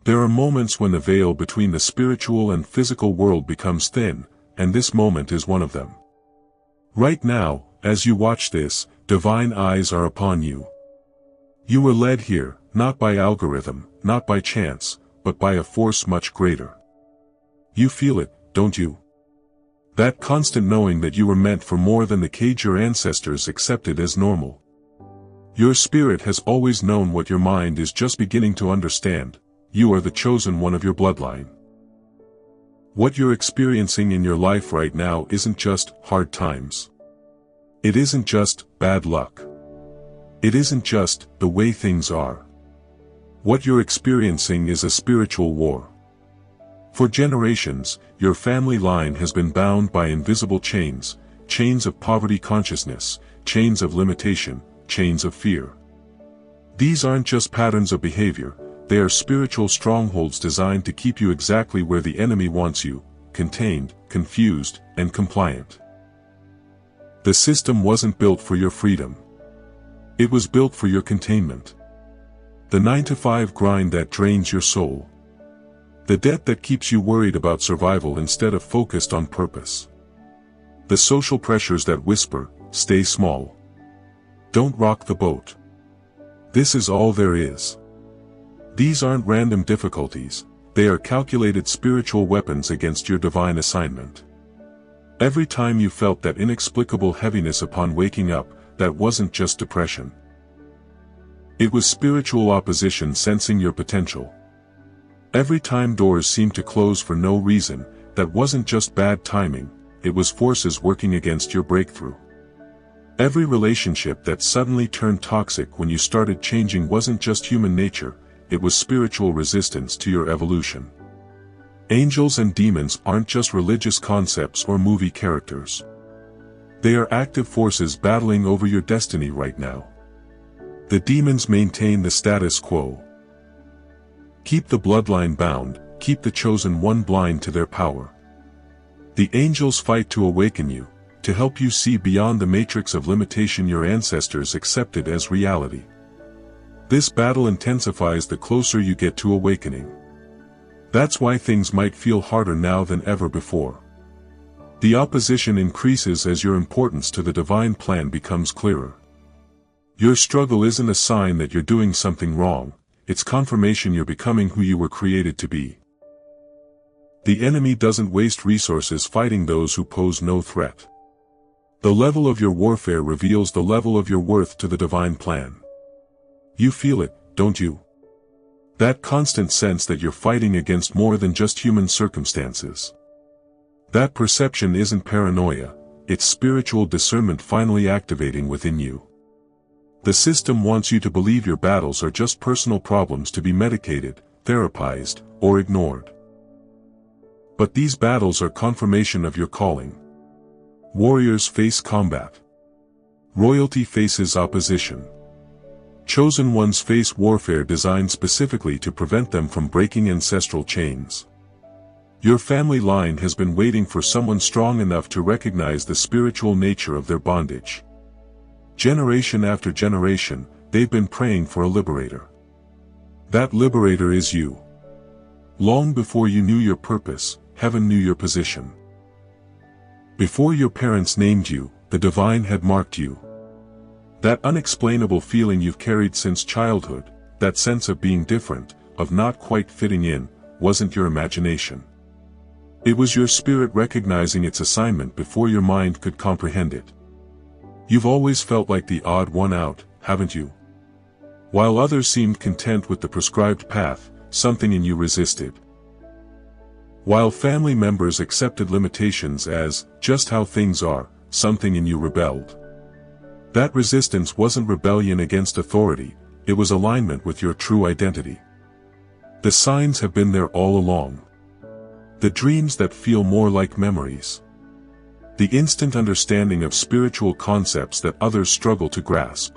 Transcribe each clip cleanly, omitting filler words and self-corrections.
There are moments when the veil between the spiritual and physical world becomes thin, and this moment is one of them. Right now, as you watch this, divine eyes are upon you. You were led here, not by algorithm, not by chance, but by a force much greater. You feel it, don't you? That constant knowing that you were meant for more than the cage your ancestors accepted as normal. Your spirit has always known what your mind is just beginning to understand. You are the chosen one of your bloodline. What you're experiencing in your life right now isn't just hard times. It isn't just bad luck. It isn't just the way things are. What you're experiencing is a spiritual war. For generations, your family line has been bound by invisible chains, chains of poverty consciousness, chains of limitation, chains of fear. These aren't just patterns of behavior, they are spiritual strongholds designed to keep you exactly where the enemy wants you, contained, confused, and compliant. The system wasn't built for your freedom. It was built for your containment. The 9-to-5 grind that drains your soul. The debt that keeps you worried about survival instead of focused on purpose. The social pressures that whisper, stay small. Don't rock the boat. This is all there is. These aren't random difficulties, they are calculated spiritual weapons against your divine assignment. Every time you felt that inexplicable heaviness upon waking up, that wasn't just depression. It was spiritual opposition sensing your potential. Every time doors seemed to close for no reason, that wasn't just bad timing, it was forces working against your breakthrough. Every relationship that suddenly turned toxic when you started changing wasn't just human nature, it was spiritual resistance to your evolution. Angels and demons aren't just religious concepts or movie characters. They are active forces battling over your destiny right now. The demons maintain the status quo. Keep the bloodline bound, keep the chosen one blind to their power. The angels fight to awaken you, to help you see beyond the matrix of limitation your ancestors accepted as reality. This battle intensifies the closer you get to awakening. That's why things might feel harder now than ever before. The opposition increases as your importance to the divine plan becomes clearer. Your struggle isn't a sign that you're doing something wrong, it's confirmation you're becoming who you were created to be. The enemy doesn't waste resources fighting those who pose no threat. The level of your warfare reveals the level of your worth to the divine plan. You feel it, don't you? That constant sense that you're fighting against more than just human circumstances. That perception isn't paranoia, it's spiritual discernment finally activating within you. The system wants you to believe your battles are just personal problems to be medicated, therapized, or ignored. But these battles are confirmation of your calling. Warriors face combat. Royalty faces opposition. Chosen ones face warfare designed specifically to prevent them from breaking ancestral chains. Your family line has been waiting for someone strong enough to recognize the spiritual nature of their bondage. Generation after generation, they've been praying for a liberator. That liberator is you. Long before you knew your purpose, heaven knew your position. Before your parents named you, the divine had marked you. That unexplainable feeling you've carried since childhood, that sense of being different, of not quite fitting in, wasn't your imagination. It was your spirit recognizing its assignment before your mind could comprehend it. You've always felt like the odd one out, haven't you? While others seemed content with the prescribed path, something in you resisted. While family members accepted limitations as just how things are, something in you rebelled. That resistance wasn't rebellion against authority, it was alignment with your true identity. The signs have been there all along. The dreams that feel more like memories. The instant understanding of spiritual concepts that others struggle to grasp.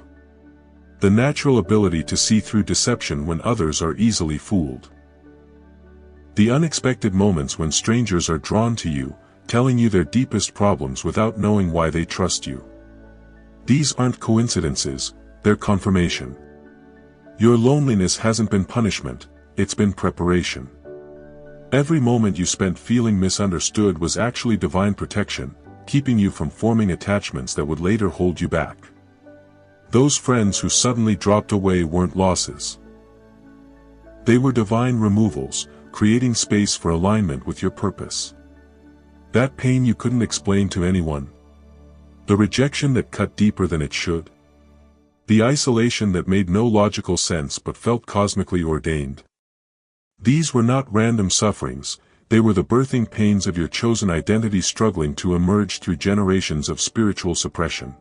The natural ability to see through deception when others are easily fooled. The unexpected moments when strangers are drawn to you, telling you their deepest problems without knowing why they trust you. These aren't coincidences, they're confirmation. Your loneliness hasn't been punishment, it's been preparation. Every moment you spent feeling misunderstood was actually divine protection, keeping you from forming attachments that would later hold you back. Those friends who suddenly dropped away weren't losses. They were divine removals, creating space for alignment with your purpose. That pain you couldn't explain to anyone. The rejection that cut deeper than it should. The isolation that made no logical sense but felt cosmically ordained. These were not random sufferings, they were the birthing pains of your chosen identity struggling to emerge through generations of spiritual suppression.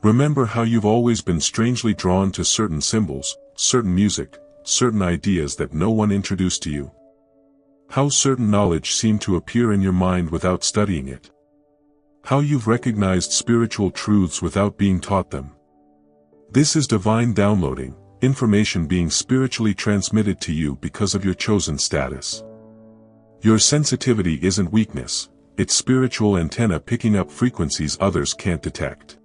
Remember how you've always been strangely drawn to certain symbols, certain music, certain ideas that no one introduced to you. How certain knowledge seemed to appear in your mind without studying it. How you've recognized spiritual truths without being taught them. This is divine downloading, information being spiritually transmitted to you because of your chosen status. Your sensitivity isn't weakness, it's spiritual antenna picking up frequencies others can't detect.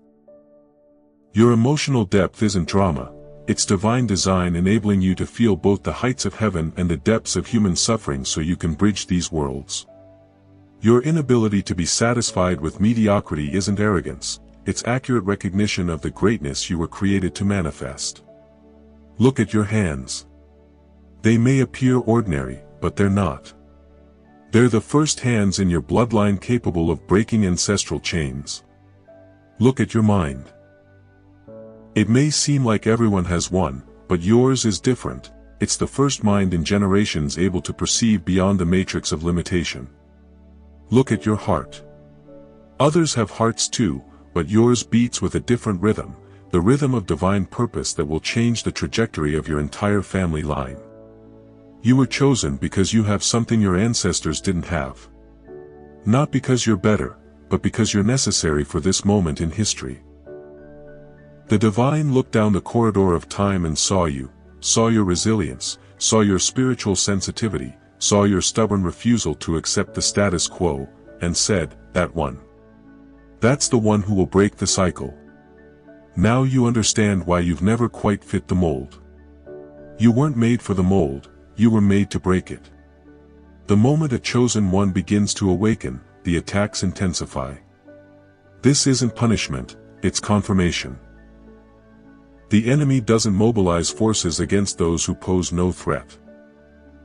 Your emotional depth isn't drama, it's divine design enabling you to feel both the heights of heaven and the depths of human suffering so you can bridge these worlds. Your inability to be satisfied with mediocrity isn't arrogance, it's accurate recognition of the greatness you were created to manifest. Look at your hands. They may appear ordinary, but they're not. They're the first hands in your bloodline capable of breaking ancestral chains. Look at your mind. It may seem like everyone has one, but yours is different. It's the first mind in generations able to perceive beyond the matrix of limitation. Look at your heart. Others have hearts too, but yours beats with a different rhythm, the rhythm of divine purpose that will change the trajectory of your entire family line. You were chosen because you have something your ancestors didn't have. Not because you're better, but because you're necessary for this moment in history. The divine looked down the corridor of time and saw you, saw your resilience, saw your spiritual sensitivity, saw your stubborn refusal to accept the status quo, and said, "That one. That's the one who will break the cycle." Now you understand why you've never quite fit the mold. You weren't made for the mold, you were made to break it. The moment a chosen one begins to awaken, the attacks intensify. This isn't punishment, it's confirmation. The enemy doesn't mobilize forces against those who pose no threat.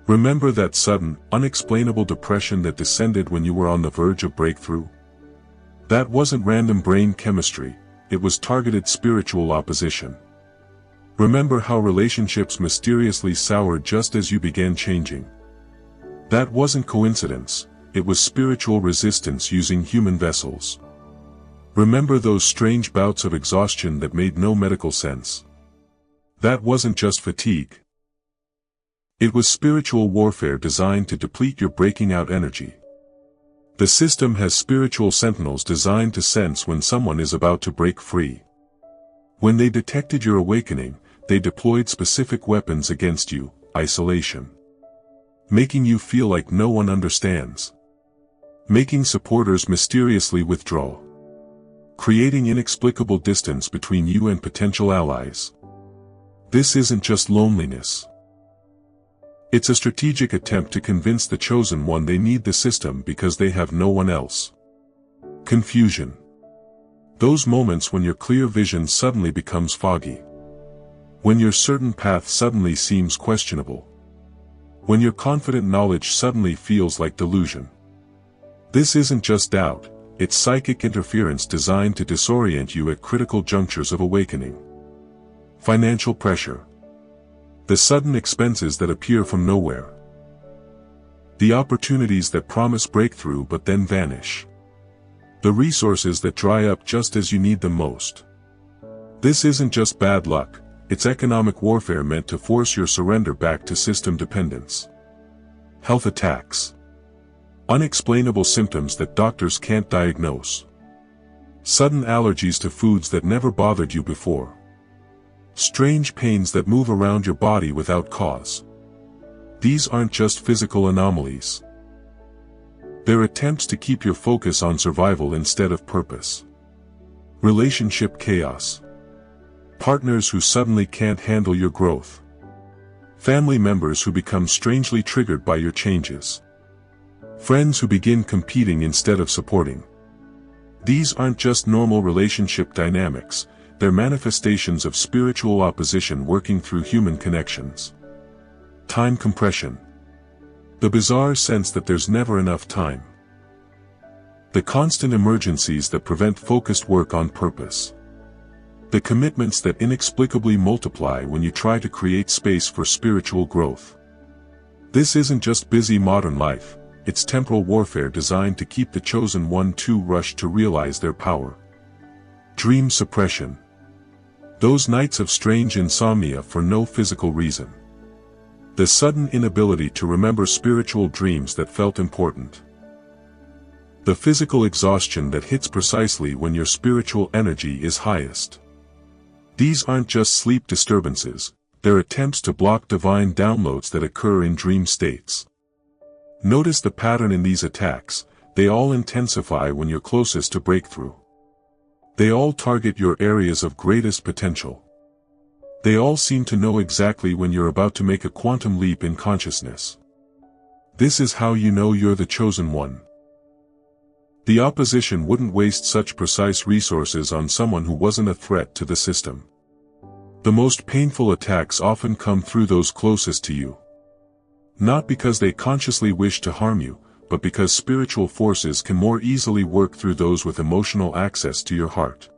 Remember that sudden, unexplainable depression that descended when you were on the verge of breakthrough? That wasn't random brain chemistry, it was targeted spiritual opposition. Remember how relationships mysteriously soured just as you began changing? That wasn't coincidence, it was spiritual resistance using human vessels. Remember those strange bouts of exhaustion that made no medical sense? That wasn't just fatigue. It was spiritual warfare designed to deplete your breaking out energy. The system has spiritual sentinels designed to sense when someone is about to break free. When they detected your awakening, they deployed specific weapons against you: isolation. Making you feel like no one understands. Making supporters mysteriously withdraw. Creating inexplicable distance between you and potential allies. This isn't just loneliness. It's a strategic attempt to convince the chosen one they need the system because they have no one else. Confusion. Those moments when your clear vision suddenly becomes foggy. When your certain path suddenly seems questionable. When your confident knowledge suddenly feels like delusion. This isn't just doubt, it's psychic interference designed to disorient you at critical junctures of awakening. Financial pressure. The sudden expenses that appear from nowhere. The opportunities that promise breakthrough but then vanish. The resources that dry up just as you need them most. This isn't just bad luck, it's economic warfare meant to force your surrender back to system dependence. Health attacks. Unexplainable symptoms that doctors can't diagnose. Sudden allergies to foods that never bothered you before. Strange pains that move around your body without cause. These aren't just physical anomalies. They're attempts to keep your focus on survival instead of purpose. Relationship chaos. Partners who suddenly can't handle your growth. Family members who become strangely triggered by your changes. Friends who begin competing instead of supporting. These aren't just normal relationship dynamics, they're manifestations of spiritual opposition working through human connections. Time compression. The bizarre sense that there's never enough time. The constant emergencies that prevent focused work on purpose. The commitments that inexplicably multiply when you try to create space for spiritual growth. This isn't just busy modern life, it's temporal warfare designed to keep the chosen one too rushed to realize their power. Dream suppression. Those nights of strange insomnia for no physical reason. The sudden inability to remember spiritual dreams that felt important. The physical exhaustion that hits precisely when your spiritual energy is highest. These aren't just sleep disturbances, they're attempts to block divine downloads that occur in dream states. Notice the pattern in these attacks, they all intensify when you're closest to breakthrough. They all target your areas of greatest potential. They all seem to know exactly when you're about to make a quantum leap in consciousness. This is how you know you're the chosen one. The opposition wouldn't waste such precise resources on someone who wasn't a threat to the system. The most painful attacks often come through those closest to you. Not because they consciously wish to harm you, but because spiritual forces can more easily work through those with emotional access to your heart.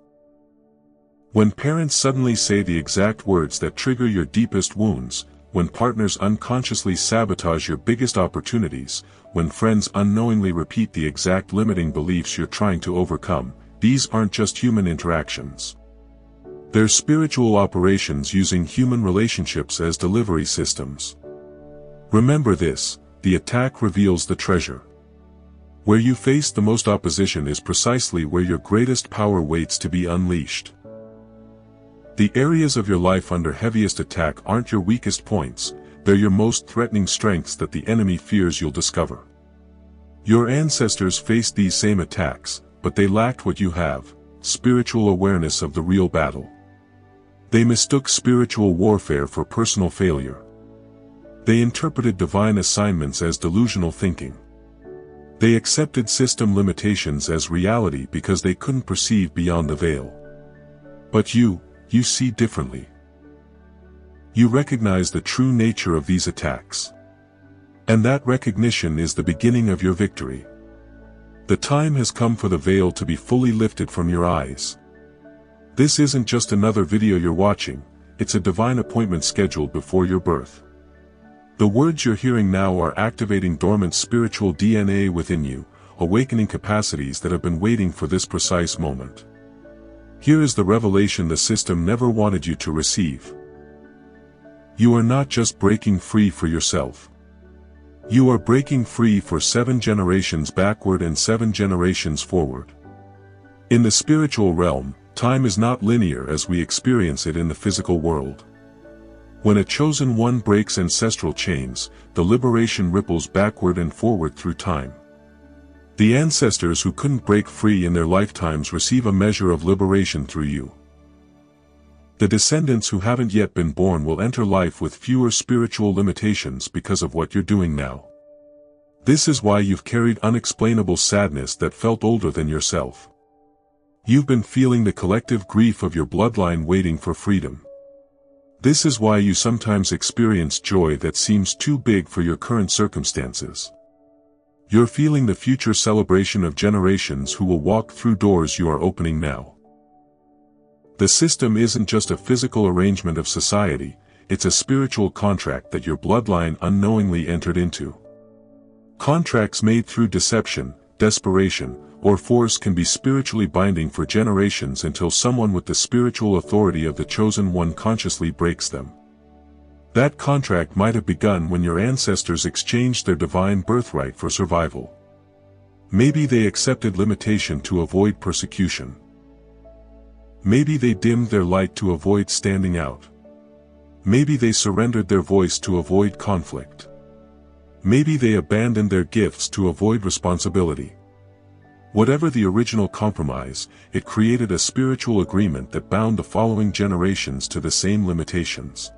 When parents suddenly say the exact words that trigger your deepest wounds, when partners unconsciously sabotage your biggest opportunities, when friends unknowingly repeat the exact limiting beliefs you're trying to overcome, these aren't just human interactions. They're spiritual operations using human relationships as delivery systems. Remember this, the attack reveals the treasure. Where you face the most opposition is precisely where your greatest power waits to be unleashed. The areas of your life under heaviest attack aren't your weakest points, they're your most threatening strengths that the enemy fears you'll discover. Your ancestors faced these same attacks, but they lacked what you have, spiritual awareness of the real battle. They mistook spiritual warfare for personal failure. They interpreted divine assignments as delusional thinking. They accepted system limitations as reality because they couldn't perceive beyond the veil. But you see differently. You recognize the true nature of these attacks. And that recognition is the beginning of your victory. The time has come for the veil to be fully lifted from your eyes. This isn't just another video you're watching, it's a divine appointment scheduled before your birth. The words you're hearing now are activating dormant spiritual DNA within you, awakening capacities that have been waiting for this precise moment. Here is the revelation the system never wanted you to receive. You are not just breaking free for yourself. You are breaking free for 7 generations backward and 7 generations forward. In the spiritual realm, time is not linear as we experience it in the physical world. When a chosen one breaks ancestral chains, the liberation ripples backward and forward through time. The ancestors who couldn't break free in their lifetimes receive a measure of liberation through you. The descendants who haven't yet been born will enter life with fewer spiritual limitations because of what you're doing now. This is why you've carried unexplainable sadness that felt older than yourself. You've been feeling the collective grief of your bloodline waiting for freedom. This is why you sometimes experience joy that seems too big for your current circumstances. You're feeling the future celebration of generations who will walk through doors you are opening now. The system isn't just a physical arrangement of society, it's a spiritual contract that your bloodline unknowingly entered into. Contracts made through deception, desperation, or force can be spiritually binding for generations until someone with the spiritual authority of the chosen one consciously breaks them. That contract might have begun when your ancestors exchanged their divine birthright for survival. Maybe they accepted limitation to avoid persecution. Maybe they dimmed their light to avoid standing out. Maybe they surrendered their voice to avoid conflict. Maybe they abandoned their gifts to avoid responsibility. Whatever the original compromise, it created a spiritual agreement that bound the following generations to the same limitations.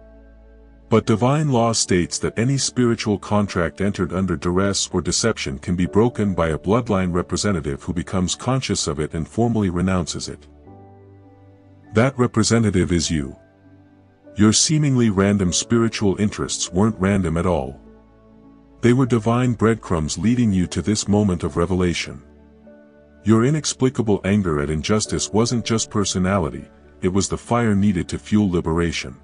But divine law states that any spiritual contract entered under duress or deception can be broken by a bloodline representative who becomes conscious of it and formally renounces it. That representative is you. Your seemingly random spiritual interests weren't random at all. They were divine breadcrumbs leading you to this moment of revelation. Your inexplicable anger at injustice wasn't just personality, it was the fire needed to fuel liberation.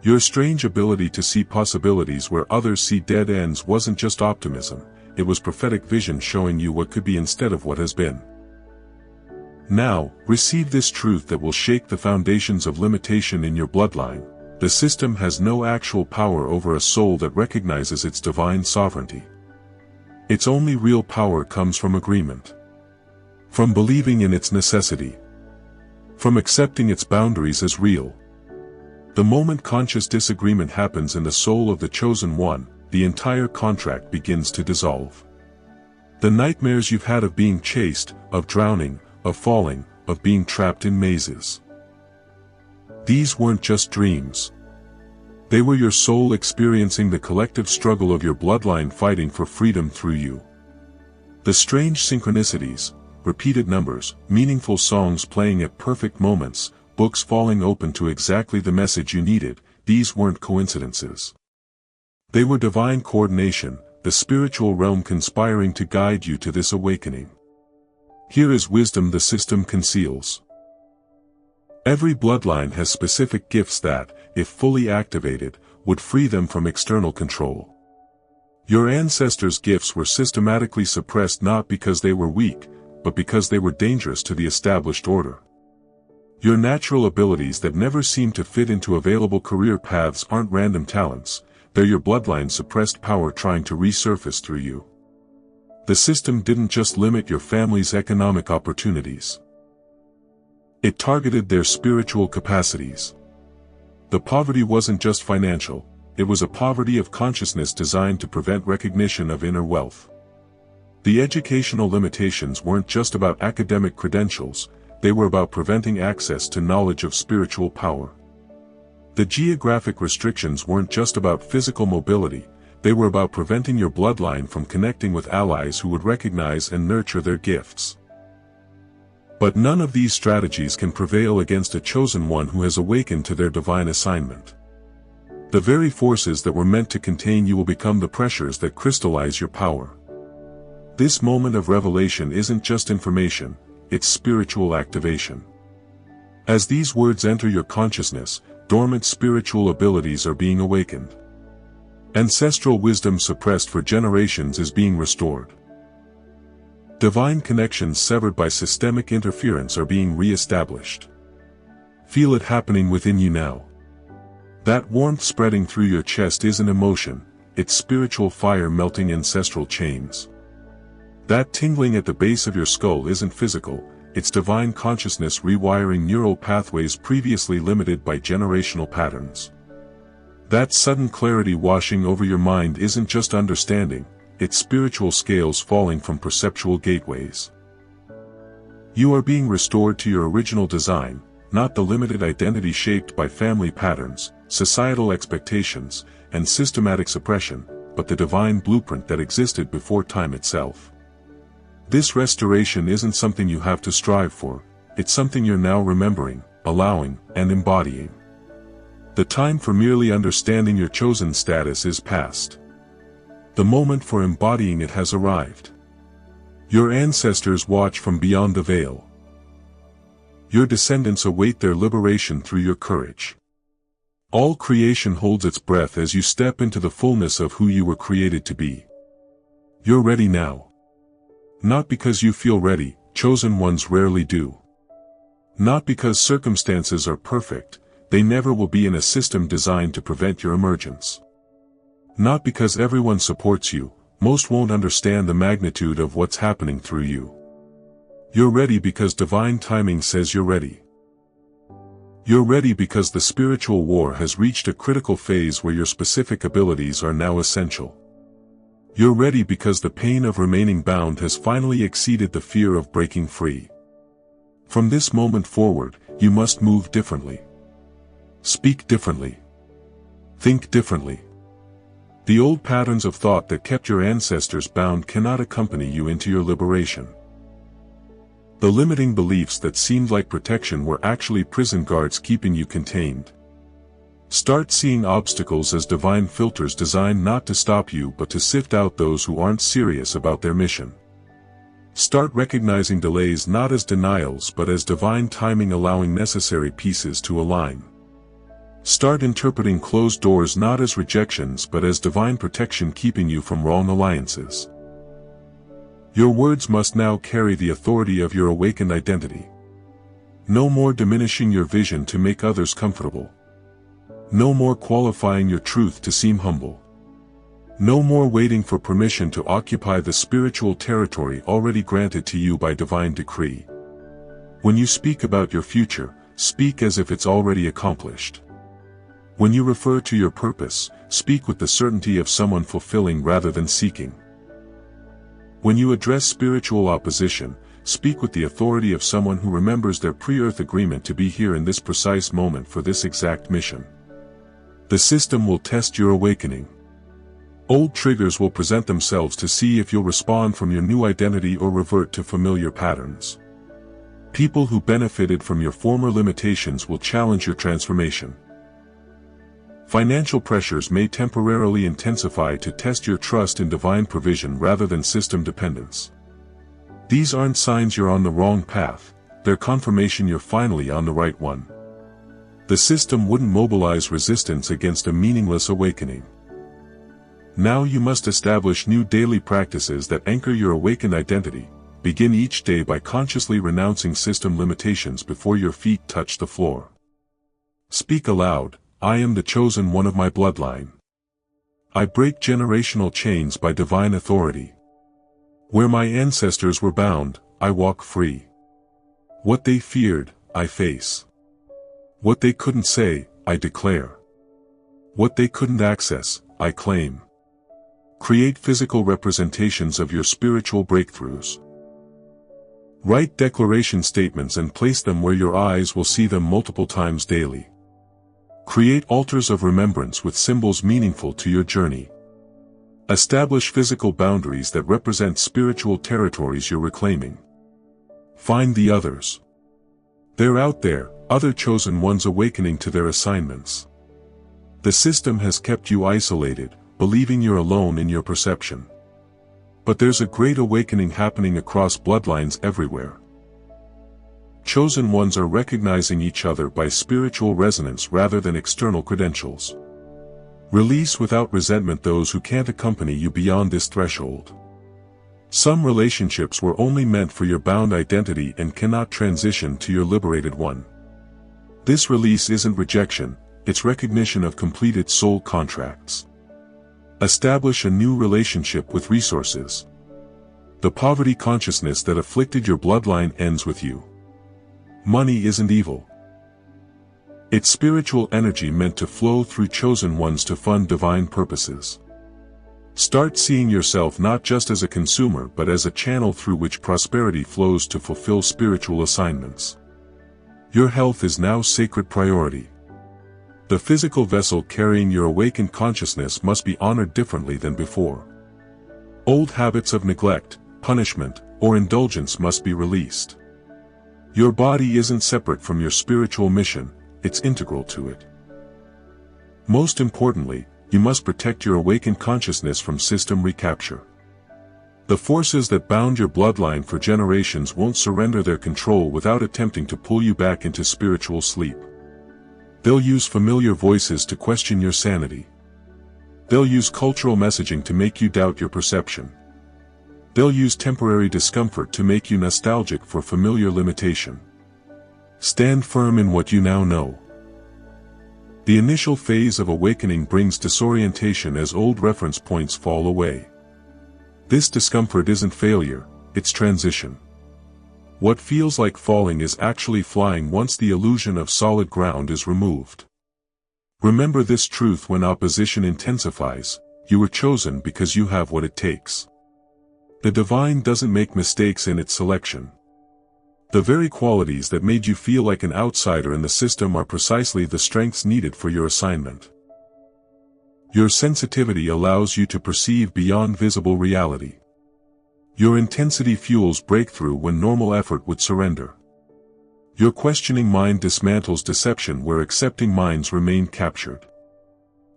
Your strange ability to see possibilities where others see dead ends wasn't just optimism, it was prophetic vision showing you what could be instead of what has been. Now, receive this truth that will shake the foundations of limitation in your bloodline. The system has no actual power over a soul that recognizes its divine sovereignty. Its only real power comes from agreement. From believing in its necessity. From accepting its boundaries as real. The moment conscious disagreement happens in the soul of the chosen one, the entire contract begins to dissolve. The nightmares you've had of being chased, of drowning, of falling, of being trapped in mazes. These weren't just dreams. They were your soul experiencing the collective struggle of your bloodline fighting for freedom through you. The strange synchronicities, repeated numbers, meaningful songs playing at perfect moments, books falling open to exactly the message you needed, these weren't coincidences. They were divine coordination, the spiritual realm conspiring to guide you to this awakening. Here is wisdom the system conceals. Every bloodline has specific gifts that, if fully activated, would free them from external control. Your ancestors' gifts were systematically suppressed not because they were weak, but because they were dangerous to the established order. Your natural abilities that never seem to fit into available career paths aren't random talents, they're your bloodline's suppressed power trying to resurface through you. The system didn't just limit your family's economic opportunities. It targeted their spiritual capacities. The poverty wasn't just financial, it was a poverty of consciousness designed to prevent recognition of inner wealth. The educational limitations weren't just about academic credentials, they were about preventing access to knowledge of spiritual power. The geographic restrictions weren't just about physical mobility, they were about preventing your bloodline from connecting with allies who would recognize and nurture their gifts. But none of these strategies can prevail against a chosen one who has awakened to their divine assignment. The very forces that were meant to contain you will become the pressures that crystallize your power. This moment of revelation isn't just information, it's spiritual activation. As these words enter your consciousness, dormant spiritual abilities are being awakened. Ancestral wisdom suppressed for generations is being restored. Divine connections severed by systemic interference are being re-established. Feel it happening within you now. That warmth spreading through your chest isn't emotion, it's spiritual fire melting ancestral chains. That tingling at the base of your skull isn't physical, it's divine consciousness rewiring neural pathways previously limited by generational patterns. That sudden clarity washing over your mind isn't just understanding, it's spiritual scales falling from perceptual gateways. You are being restored to your original design, not the limited identity shaped by family patterns, societal expectations, and systematic suppression, but the divine blueprint that existed before time itself. This restoration isn't something you have to strive for, it's something you're now remembering, allowing, and embodying. The time for merely understanding your chosen status is past. The moment for embodying it has arrived. Your ancestors watch from beyond the veil. Your descendants await their liberation through your courage. All creation holds its breath as you step into the fullness of who you were created to be. You're ready now. Not because you feel ready, chosen ones rarely do. Not because circumstances are perfect, they never will be in a system designed to prevent your emergence. Not because everyone supports you, most won't understand the magnitude of what's happening through you. You're ready because divine timing says you're ready. You're ready because the spiritual war has reached a critical phase where your specific abilities are now essential. You're ready because the pain of remaining bound has finally exceeded the fear of breaking free. From this moment forward, you must move differently. Speak differently. Think differently. The old patterns of thought that kept your ancestors bound cannot accompany you into your liberation. The limiting beliefs that seemed like protection were actually prison guards keeping you contained. Start seeing obstacles as divine filters designed not to stop you but to sift out those who aren't serious about their mission. Start recognizing delays not as denials but as divine timing allowing necessary pieces to align. Start interpreting closed doors not as rejections but as divine protection keeping you from wrong alliances. Your words must now carry the authority of your awakened identity. No more diminishing your vision to make others comfortable. No more qualifying your truth to seem humble. No more waiting for permission to occupy the spiritual territory already granted to you by divine decree. When you speak about your future, speak as if it's already accomplished. When you refer to your purpose, speak with the certainty of someone fulfilling rather than seeking. When you address spiritual opposition, speak with the authority of someone who remembers their pre-earth agreement to be here in this precise moment for this exact mission. The system will test your awakening. Old triggers will present themselves to see if you'll respond from your new identity or revert to familiar patterns. People who benefited from your former limitations will challenge your transformation. Financial pressures may temporarily intensify to test your trust in divine provision rather than system dependence. These aren't signs you're on the wrong path, they're confirmation you're finally on the right one. The system wouldn't mobilize resistance against a meaningless awakening. Now you must establish new daily practices that anchor your awakened identity. Begin each day by consciously renouncing system limitations before your feet touch the floor. Speak aloud, I am the chosen one of my bloodline. I break generational chains by divine authority. Where my ancestors were bound, I walk free. What they feared, I face. What they couldn't say, I declare. What they couldn't access, I claim. Create physical representations of your spiritual breakthroughs. Write declaration statements and place them where your eyes will see them multiple times daily. Create altars of remembrance with symbols meaningful to your journey. Establish physical boundaries that represent spiritual territories you're reclaiming. Find the others. They're out there, other chosen ones awakening to their assignments. The system has kept you isolated, believing you're alone in your perception. But there's a great awakening happening across bloodlines everywhere. Chosen ones are recognizing each other by spiritual resonance rather than external credentials. Release without resentment those who can't accompany you beyond this threshold. Some relationships were only meant for your bound identity and cannot transition to your liberated one. This release isn't rejection, it's recognition of completed soul contracts. Establish a new relationship with resources. The poverty consciousness that afflicted your bloodline ends with you. Money isn't evil. It's spiritual energy meant to flow through chosen ones to fund divine purposes. Start seeing yourself not just as a consumer but as a channel through which prosperity flows to fulfill spiritual assignments. Your health is now sacred priority. The physical vessel carrying your awakened consciousness must be honored differently than before. Old habits of neglect, punishment, or indulgence must be released. Your body isn't separate from your spiritual mission, it's integral to it. Most importantly, you must protect your awakened consciousness from system recapture. The forces that bound your bloodline for generations won't surrender their control without attempting to pull you back into spiritual sleep. They'll use familiar voices to question your sanity. They'll use cultural messaging to make you doubt your perception. They'll use temporary discomfort to make you nostalgic for familiar limitation. Stand firm in what you now know. The initial phase of awakening brings disorientation as old reference points fall away. This discomfort isn't failure, it's transition. What feels like falling is actually flying once the illusion of solid ground is removed. Remember this truth when opposition intensifies: you were chosen because you have what it takes. The divine doesn't make mistakes in its selection. The very qualities that made you feel like an outsider in the system are precisely the strengths needed for your assignment. Your sensitivity allows you to perceive beyond visible reality. Your intensity fuels breakthrough when normal effort would surrender. Your questioning mind dismantles deception where accepting minds remain captured.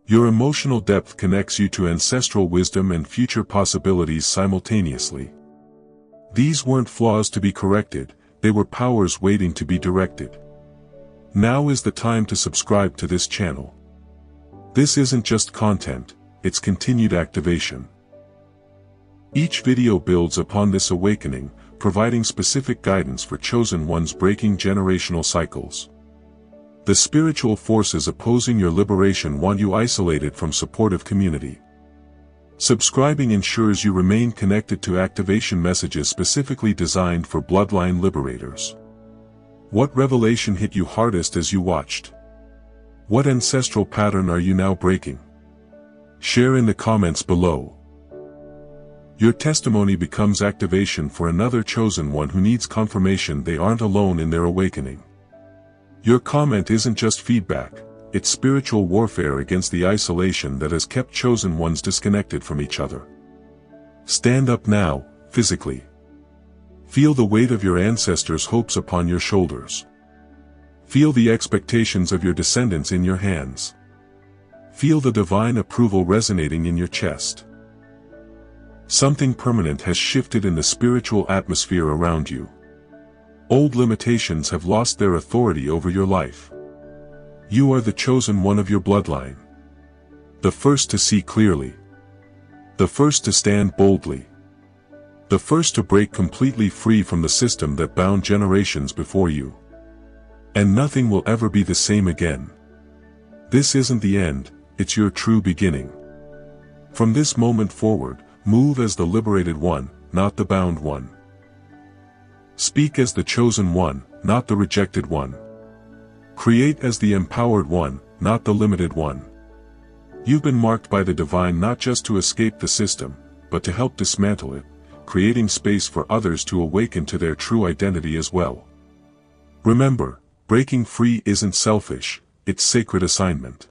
Your emotional depth connects you to ancestral wisdom and future possibilities simultaneously. These weren't flaws to be corrected, they were powers waiting to be directed. Now is the time to subscribe to this channel. This isn't just content, it's continued activation. Each video builds upon this awakening, providing specific guidance for chosen ones breaking generational cycles. The spiritual forces opposing your liberation want you isolated from supportive community. Subscribing ensures you remain connected to activation messages specifically designed for bloodline liberators. What revelation hit you hardest as you watched? What ancestral pattern are you now breaking? Share in the comments below. Your testimony becomes activation for another chosen one who needs confirmation they aren't alone in their awakening. Your comment isn't just feedback, it's spiritual warfare against the isolation that has kept chosen ones disconnected from each other. Stand up now, physically. Feel the weight of your ancestors' hopes upon your shoulders. Feel the expectations of your descendants in your hands. Feel the divine approval resonating in your chest. Something permanent has shifted in the spiritual atmosphere around you. Old limitations have lost their authority over your life. You are the chosen one of your bloodline. The first to see clearly. The first to stand boldly. The first to break completely free from the system that bound generations before you. And nothing will ever be the same again. This isn't the end, it's your true beginning. From this moment forward, move as the liberated one, not the bound one. Speak as the chosen one, not the rejected one. Create as the empowered one, not the limited one. You've been marked by the divine not just to escape the system, but to help dismantle it, creating space for others to awaken to their true identity as well. Remember, breaking free isn't selfish, it's sacred assignment.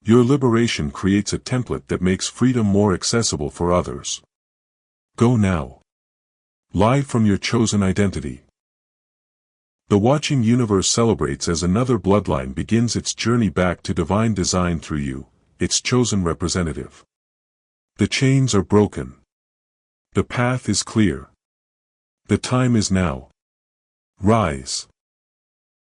Your liberation creates a template that makes freedom more accessible for others. Go now. Live from your chosen identity. The watching universe celebrates as another bloodline begins its journey back to divine design through you, its chosen representative. The chains are broken. The path is clear. The time is now. Rise.